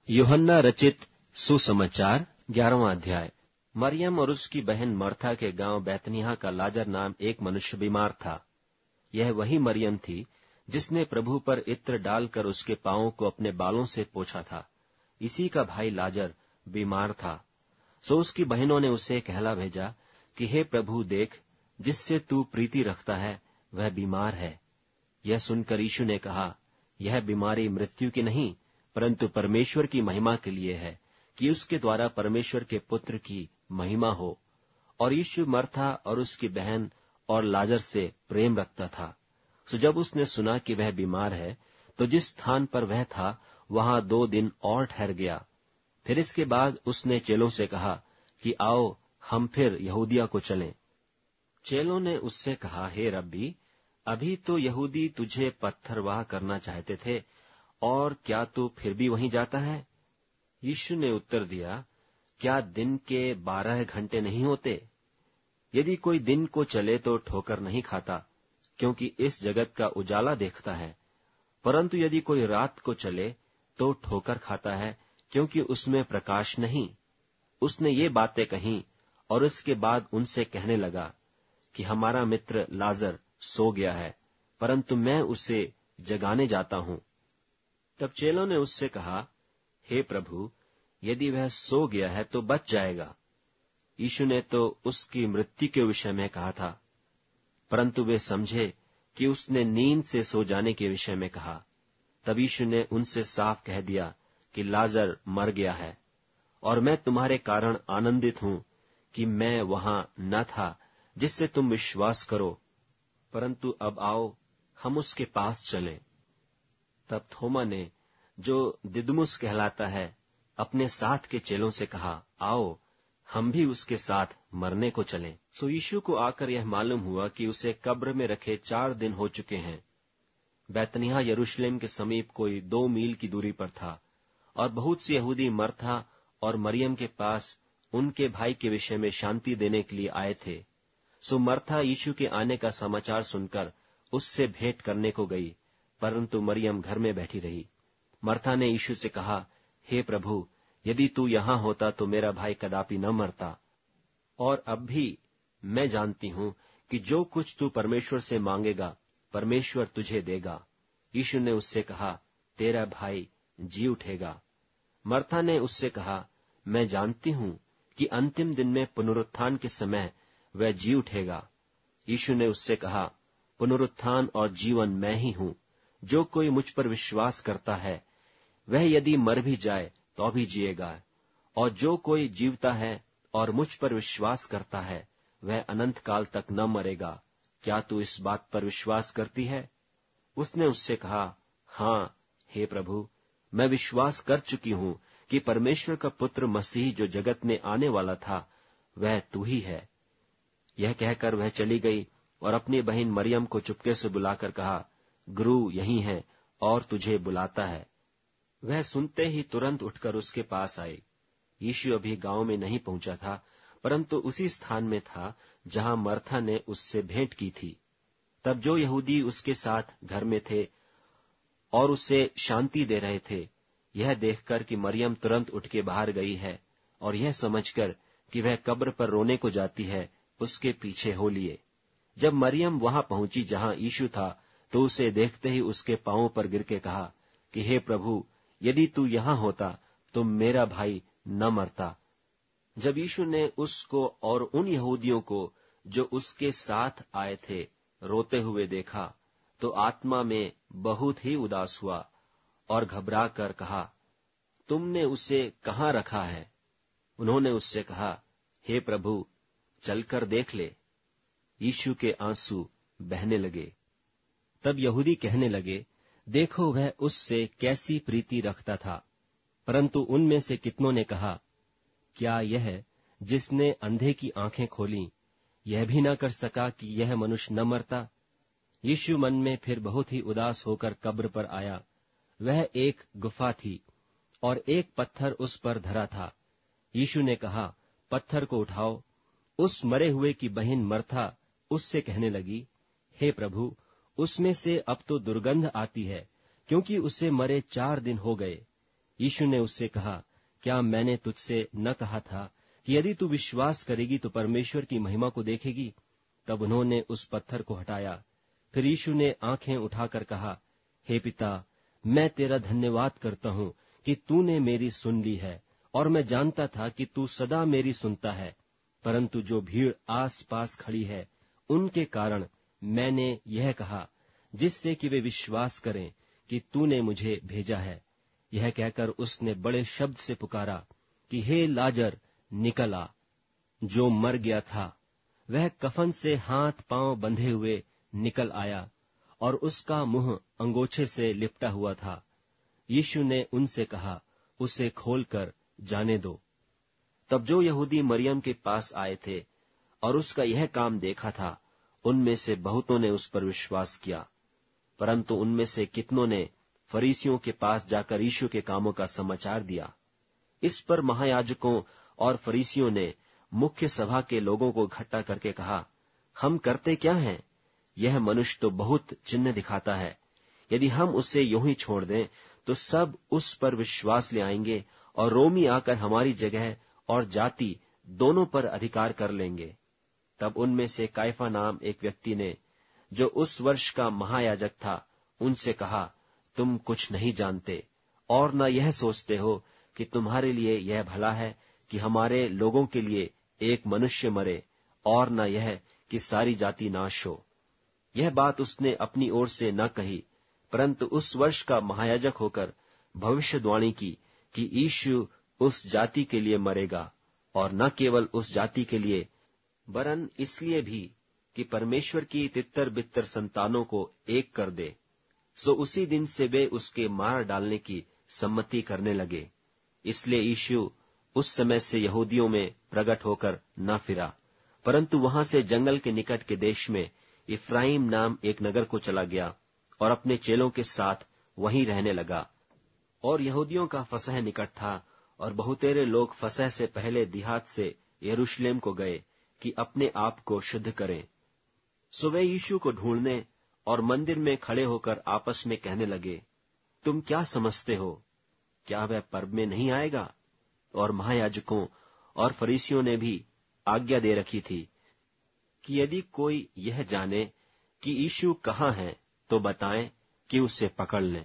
यूहन्ना रचित सुसमाचार 11वां अध्याय। मरियम और उसकी बहन मर्था के गांव बैतनिय्याह का लाजर नाम एक मनुष्य बीमार था। यह वही मरियम थी जिसने प्रभु पर इत्र डालकर उसके पांवों को अपने बालों से पोंछा था। इसी का भाई लाजर बीमार था। सो उसकी बहनों ने उसे कहला भेजा कि हे प्रभु, देख, जिससे तू प्रीति रखता है वह बीमार है। यह सुनकर यीशु ने कहा, यह बीमारी मृत्यु की नहीं, परंतु परमेश्वर की महिमा के लिए है, कि उसके द्वारा परमेश्वर के पुत्र की महिमा हो। और यीशु मर्था और उसकी बहन और लाजर से प्रेम रखता था। सो जब उसने सुना कि वह बीमार है, तो जिस स्थान पर वह था वहां 2 दिन और ठहर गया। फिर इसके बाद उसने चेलों से कहा कि आओ हम फिर यहूदिया को चलें। चेलों ने उससे कहा, हे रब्बी, अभी तो यहूदी तुझे पत्थरवाह करना चाहते थे, और क्या तू फिर भी वहीं जाता है? यीशु ने उत्तर दिया, क्या दिन के 12 घंटे नहीं होते? यदि कोई दिन को चले तो ठोकर नहीं खाता, क्योंकि इस जगत का उजाला देखता है, परंतु यदि कोई रात को चले तो ठोकर खाता है, क्योंकि उसमें प्रकाश नहीं। उसने ये बातें कहीं और उसके बाद उनसे कहने लगा कि हमारा मित्र लाजर सो गया है, परंतु मैं उसे जगाने जाता हूं। तब चेलों ने उससे कहा, हे प्रभु, यदि वह सो गया है तो बच जाएगा। यीशु ने तो उसकी मृत्यु के विषय में कहा था, परंतु वे समझे कि उसने नींद से सो जाने के विषय में कहा। तब यीशु ने उनसे साफ कह दिया कि लाजर मर गया है, और मैं तुम्हारे कारण आनंदित हूं कि मैं वहां न था, जिससे तुम विश्वास करो, परंतु अब आओ हम उसके पास चलें। तब थोमा ने, जो दिदुमुस कहलाता है, अपने साथ के चेलों से कहा, आओ हम भी उसके साथ मरने को चलें। सो यीशु को आकर यह मालूम हुआ कि उसे कब्र में रखे 4 दिन हो चुके हैं। बैतनिय्याह यरूशलेम के समीप कोई 2 मील की दूरी पर था, और बहुत से यहूदी मर्था और मरियम के पास उनके भाई के विषय में शांति देने के लिए आए थे। सो मर्था यीशु के आने का समाचार सुनकर उससे भेंट करने को गई, परंतु मरियम घर में बैठी रही। मर्था ने यीशु से कहा, हे प्रभु, यदि तू यहां होता तो मेरा भाई कदापि न मरता। और अब भी मैं जानती हूं कि जो कुछ तू परमेश्वर से मांगेगा परमेश्वर तुझे देगा। यीशु ने उससे कहा, तेरा भाई जी उठेगा। मर्था ने उससे कहा, मैं जानती हूं कि अंतिम दिन में पुनरुत्थान के समय वह जी उठेगा। यीशु ने उससे कहा, पुनरुत्थान और जीवन मैं ही हूं। जो कोई मुझ पर विश्वास करता है वह यदि मर भी जाए तो भी जिएगा, और जो कोई जीवता है और मुझ पर विश्वास करता है वह अनंत काल तक न मरेगा। क्या तू इस बात पर विश्वास करती है? उसने उससे कहा, हाँ हे प्रभु, मैं विश्वास कर चुकी हूं कि परमेश्वर का पुत्र मसीह जो जगत में आने वाला था वह तू ही है। यह कहकर वह चली गई और अपनी बहन मरियम को चुपके से बुलाकर कहा, गुरु यहीं है और तुझे बुलाता है। वह सुनते ही तुरंत उठकर उसके पास आई। यीशु अभी गांव में नहीं पहुंचा था, परंतु उसी स्थान में था जहां मर्था ने उससे भेंट की थी। तब जो यहूदी उसके साथ घर में थे और उसे शांति दे रहे थे, यह देखकर कि मरियम तुरंत उठ के बाहर गई है, और यह समझकर कि वह कब्र पर रोने को जाती है, उसके पीछे हो लिए। जब मरियम वहां पहुंची जहां यीशु था, तो उसे देखते ही उसके पांवों पर गिर के कहा कि हे प्रभु, यदि तू यहां होता तो मेरा भाई न मरता। जब यीशु ने उसको और उन यहूदियों को जो उसके साथ आए थे रोते हुए देखा, तो आत्मा में बहुत ही उदास हुआ और घबरा कर कहा, तुमने उसे कहाँ रखा है? उन्होंने उससे कहा, हे प्रभु, चलकर देख ले। यीशु के आंसू बहने लगे। तब यहूदी कहने लगे, देखो वह उससे कैसी प्रीति रखता था। परंतु उनमें से कितनों ने कहा, क्या यह जिसने अंधे की आंखें खोली यह भी न कर सका कि यह मनुष्य न मरता? यीशु मन में फिर बहुत ही उदास होकर कब्र पर आया। वह एक गुफा थी और एक पत्थर उस पर धरा था। यीशु ने कहा, पत्थर को उठाओ। उस मरे हुए की बहन मर्था उससे कहने लगी, हे प्रभु, उसमें से अब तो दुर्गंध आती है, क्योंकि उसे मरे 4 दिन हो गए। यीशु ने उससे कहा, क्या मैंने तुझसे न कहा था कि यदि तू विश्वास करेगी तो परमेश्वर की महिमा को देखेगी? तब उन्होंने उस पत्थर को हटाया। फिर यीशु ने आंखें उठाकर कहा, हे पिता, मैं तेरा धन्यवाद करता हूं कि तूने मेरी सुन ली है, और मैं जानता था कि तू सदा मेरी सुनता है, परंतु जो भीड़ आस पास खड़ी है उनके कारण मैंने यह कहा, जिससे कि वे विश्वास करें कि तूने मुझे भेजा है। यह कहकर उसने बड़े शब्द से पुकारा कि हे लाजर, निकल आ। जो मर गया था वह कफन से हाथ पांव बंधे हुए निकल आया, और उसका मुंह अंगोछे से लिपटा हुआ था। यीशु ने उनसे कहा, उसे खोलकर जाने दो। तब जो यहूदी मरियम के पास आए थे और उसका यह काम देखा था, उनमें से बहुतों ने उस पर विश्वास किया, परंतु उनमें से कितनों ने फरीसियों के पास जाकर यीशु के कामों का समाचार दिया। इस पर महायाजकों और फरीसियों ने मुख्य सभा के लोगों को इकट्ठा करके कहा, हम करते क्या हैं? यह मनुष्य तो बहुत चिन्ह दिखाता है। यदि हम उसे यूं ही छोड़ दें तो सब उस पर विश्वास ले आएंगे, और रोमी आकर हमारी जगह और जाति दोनों पर अधिकार कर लेंगे। तब उनमें से कायफा नाम एक व्यक्ति ने, जो उस वर्ष का महायाजक था, उनसे कहा, तुम कुछ नहीं जानते और न यह सोचते हो कि तुम्हारे लिए यह भला है कि हमारे लोगों के लिए एक मनुष्य मरे, और न यह कि सारी जाति नाश हो। यह बात उसने अपनी ओर से न कही, परंतु उस वर्ष का महायाजक होकर भविष्यवाणी की कि यीशु उस जाति के लिए मरेगा, और न केवल उस जाति के लिए, वरन इसलिए भी कि परमेश्वर की तितर बितर संतानों को एक कर दे। सो उसी दिन से वे उसके मार डालने की सम्मति करने लगे। इसलिए यीशु उस समय से यहूदियों में प्रकट होकर न फिरा, परंतु वहां से जंगल के निकट के देश में इफ्राइम नाम एक नगर को चला गया, और अपने चेलों के साथ वहीं रहने लगा। और यहूदियों का फसह निकट था, और बहुतेरे लोग फसह से पहले दिहात से यरूशलेम को गए कि अपने आप को शुद्ध करें। सो वे यीशु को ढूंढने और मंदिर में खड़े होकर आपस में कहने लगे, तुम क्या समझते हो? क्या वह पर्व में नहीं आएगा? और महायाजकों और फरीसियों ने भी आज्ञा दे रखी थी कि यदि कोई यह जाने कि यीशु कहाँ है, तो बताएं कि उसे पकड़ लें।